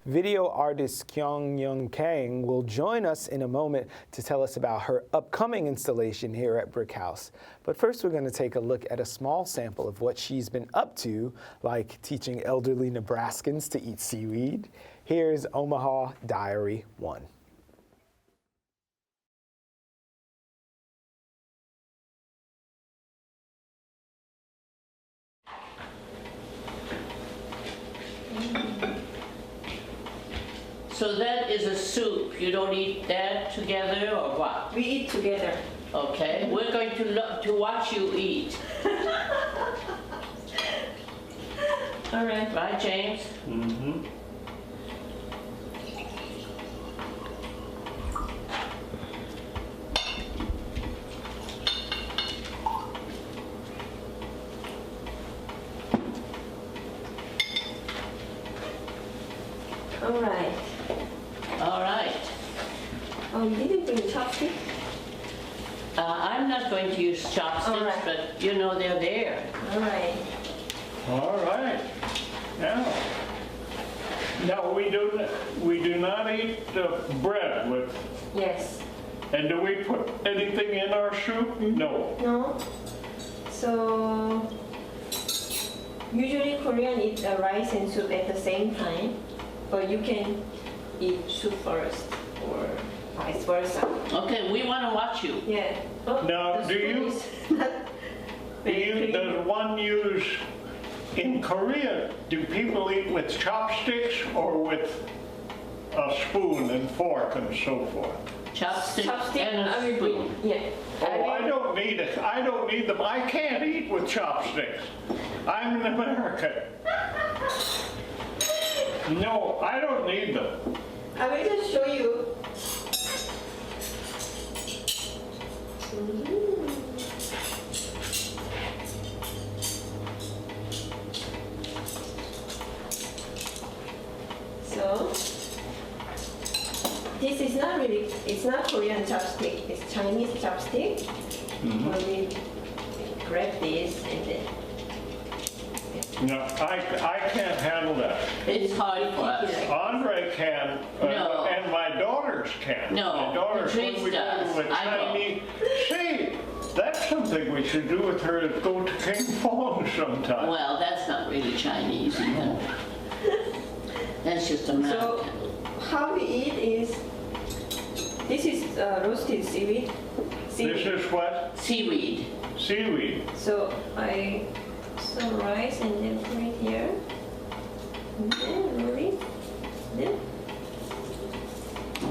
Video artist Kyoung eun Kang will join us in a moment to tell us about her upcoming installation here at BRIC House. But first we're going to take a look at a small sample of what she's been up to, like teaching elderly Nebraskans to eat seaweed. Here's Omaha Diary 1. So that is a soup. You don't eat that together or what? We eat together. Okay, we're going to watch you eat. All right. Right, James? Mm-hmm. All right. All right. Did you bring chopstick? I'm not going to use chopsticks, All right. but you know they're there. All right. All right. Now we do not eat the bread with. Yes. And do we put anything in our soup? Mm-hmm. No. No. So usually Korean eat rice and soup at the same time, but you can eat soup first or vice versa. Okay, we want to watch you. Yeah. Oh, Now, the do spoon you- is not very clean. Does one use in Korea? Do people eat with chopsticks or with a spoon and fork and so forth? Chopstick and I a will spoon. bring. Yeah. Oh, I don't need it. I don't need them. I can't eat with chopsticks. I'm an American. No, I don't need them. I will just show you. So this is not really, it's not Korean chopstick, it's Chinese chopstick. When we grab this and then No, I can't handle that. It's hard for us. Andre can, No. and my daughters can. No, My daughters, when Patrice we go does. to a I don't. Chinese, see, that's something we should do with her, is go to King Fong sometime. Well, that's not really Chinese either. That's just American. so how we eat is, this is roasted seaweed. This is what? Seaweed. Seaweed. So I some rice and then put it here. And then roll it. Then.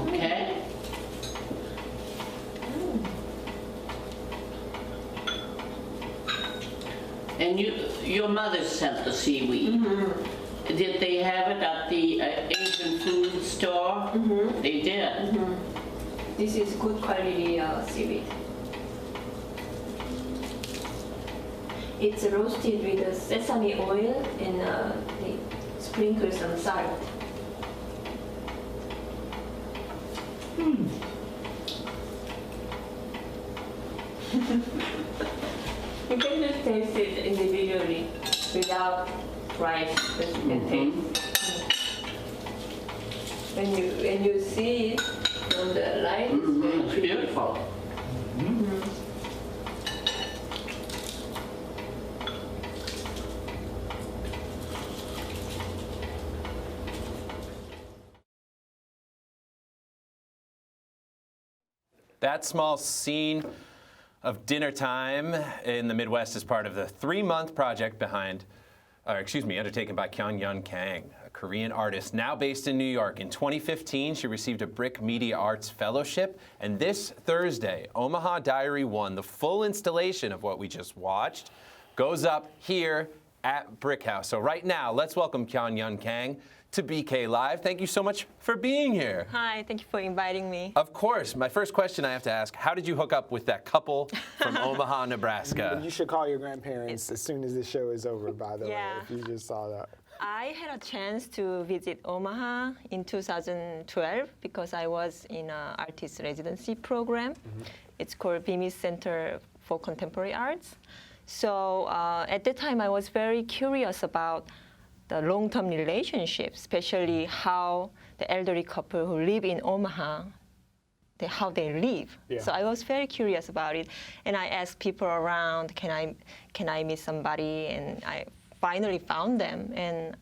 Okay. And your mother sent the seaweed. Did they have it at the Asian food store? They did. This is good quality seaweed. It's roasted with sesame oil and they sprinkle some salt. You can just taste it individually without rice. Just you can taste. When you see it on the light, it's very It's pretty. beautiful. That small scene of dinner time in the Midwest is part of the 3-month project undertaken by Kyoung eun Kang, a Korean artist now based in New York. In 2015, she received a BRIC Media Arts Fellowship, and this Thursday, Omaha Diary 1, the full installation of what we just watched, goes up here at BRIC House. So right now, let's welcome Kyoung eun Kang to BK Live. Thank you so much for being here. Hi, thank you for inviting me. Of course. My first question I have to ask, how did you hook up with that couple from Omaha, Nebraska? You should call your grandparents as soon as this show is over, by the Yeah. way, if you just saw that. I had a chance to visit Omaha in 2012 because I was in an artist residency program. It's called BMI Center for Contemporary Arts. So at that time, I was very curious about the long-term relationship, especially how the elderly couple who live in Omaha, how they live. Yeah. So I was very curious about it, and I asked people around, can I meet somebody? And I finally found them, and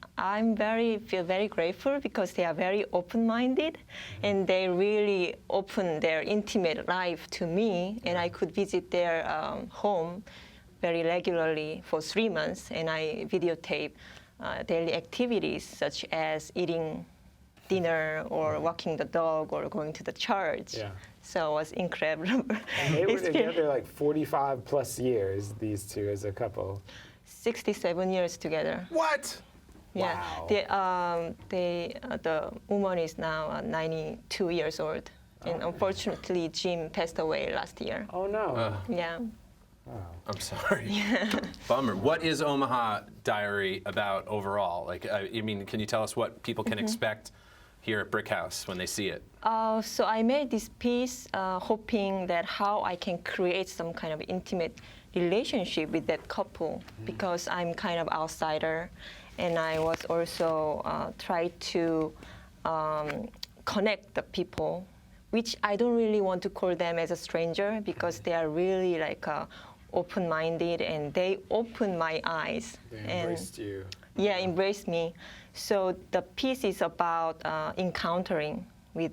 feel very grateful because they are very open-minded, and they really open their intimate life to me, and I could visit their home very regularly for 3 months, and I videotape daily activities such as eating dinner or walking the dog or going to the church. Yeah. So it was incredible. And they were experience. together like 45 plus years, these two as a couple. 67 years together. What? Yeah. Wow. The woman is now 92 years old. And unfortunately, Jim passed away last year. Oh no. Yeah. I'm sorry. Bummer. What is Omaha Diary about overall? Like, I mean, can you tell us what people can expect here at BRIC House when they see it? So I made this piece hoping that how I can create some kind of intimate relationship with that couple, because I'm kind of outsider, and I was also try to connect the people, which I don't really want to call them as a stranger because they are really like open-minded, and they opened my eyes. They embraced you. Yeah, embraced me. So the piece is about encountering with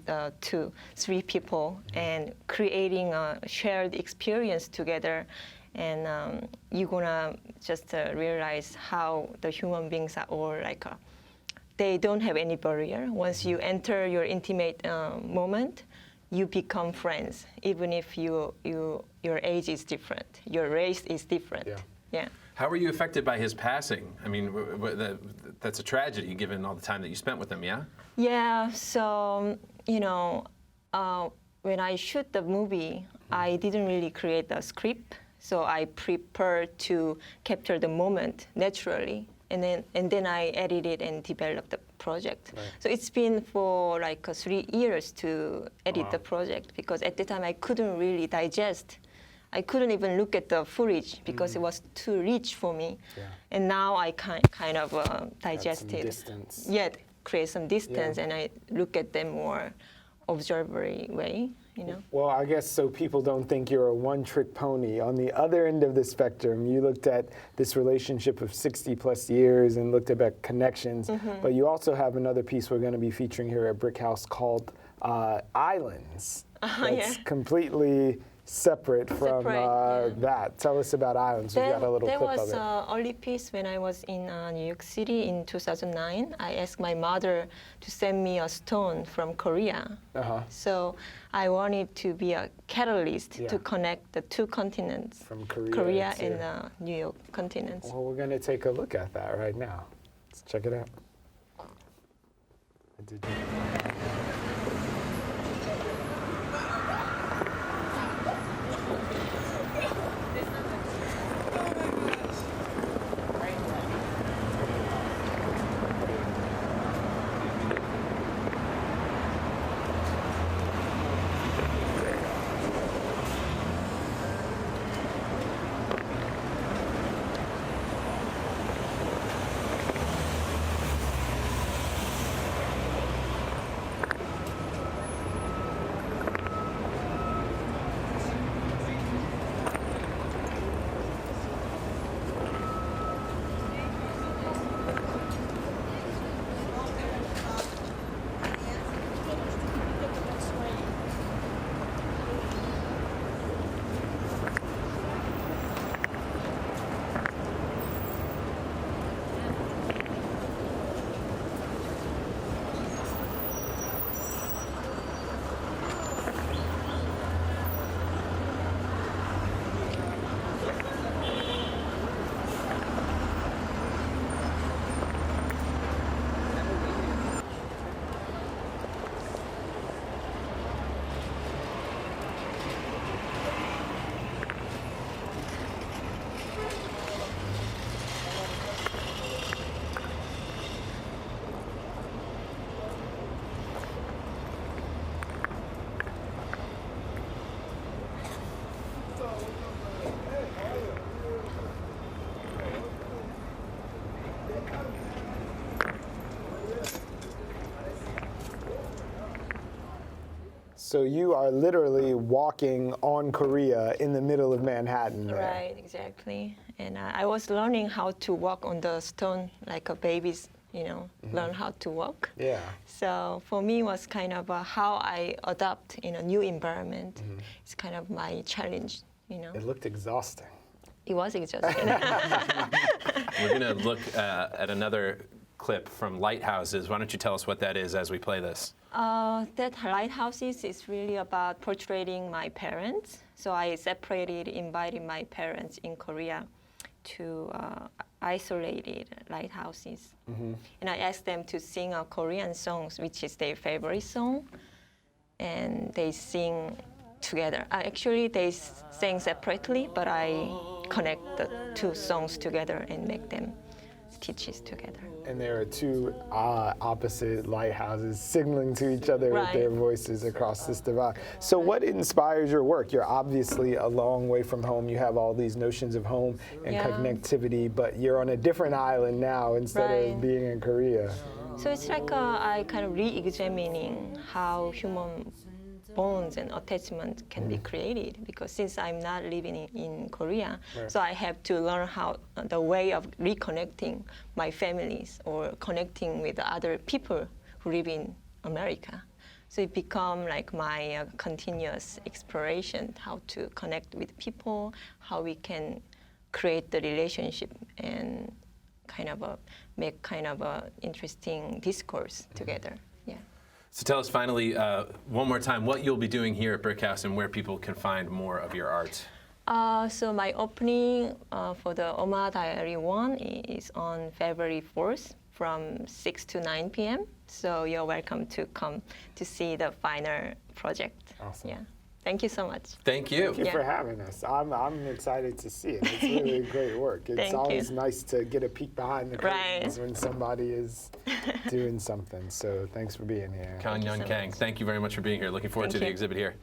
3 people and creating a shared experience together. And you're gonna just realize how the human beings are all like, they don't have any barrier. Once you enter your intimate moment, you become friends, even if your age is different, your race is different. Yeah. How were you affected by his passing? I mean, that's a tragedy given all the time that you spent with him, yeah? Yeah, so, when I shoot the movie, I didn't really create the script, so I prepared to capture the moment naturally, and then I edited and developed the project. Right. So it's been for like 3 years to edit the project, because at the time I couldn't really digest. I couldn't even look at the footage because it was too rich for me. Yeah. And now I kind of digest some it. distance. Yeah, create some distance, Yeah. and I look at them more observatory way, Well, I guess so people don't think you're a one-trick pony. On the other end of the spectrum, you looked at this relationship of 60 plus years and looked at connections, but you also have another piece we're going to be featuring here at BRIC House called Islands. That's completely separate from that. Tell us about Islands. We've got a little there clip was of it. an early piece when I was in New York City in 2009. I asked my mother to send me a stone from Korea. So I wanted to be a catalyst to connect the 2 continents, From Korea to- and New York continents. Well, we're going to take a look at that right now. Let's check it out. So you are literally walking on Korea in the middle of Manhattan there. Right, exactly. And I was learning how to walk on the stone like a baby's, learn how to walk. Yeah. So for me, it was kind of how I adapt in a new environment. It's kind of my challenge, It looked exhausting. It was exhausting. We're going to look at another clip from Lighthouses. Why don't you tell us what that is as we play this? That Lighthouses is really about portraying my parents. So I invited my parents in Korea to isolated lighthouses. And I asked them to sing a Korean songs, which is their favorite song. And they sing together. Actually, they sang separately, but I connect the two songs together and make them stitches together. And there are two opposite lighthouses signaling to each other with Right. their voices across this divide. So what inspires your work? You're obviously a long way from home. You have all these notions of home and Yeah. connectivity, but you're on a different island now instead Right. of being in Korea. So it's like I kind of re-examining how human bonds and attachment can be created, because since I'm not living in Korea, so I have to learn how the way of reconnecting my families or connecting with other people who live in America. So it become like my continuous exploration, how to connect with people, how we can create the relationship and kind of make kind of a interesting discourse together. Yeah. So tell us finally, one more time, what you'll be doing here at BRIC House and where people can find more of your art. So my opening for the Omaha Diary 1 is on February 4th from 6 to 9 p.m. So you're welcome to come to see the final project. Awesome. Yeah. Thank you so much. Thank you. Thank you Yeah. for having us. I'm excited to see it. It's really great work. It's Thank you. always nice to get a peek behind the curtains Right. when somebody is doing something. So thanks for being here. Kyoung eun so Kang, much. thank you very much for being here. Looking forward Thank to the you. exhibit here.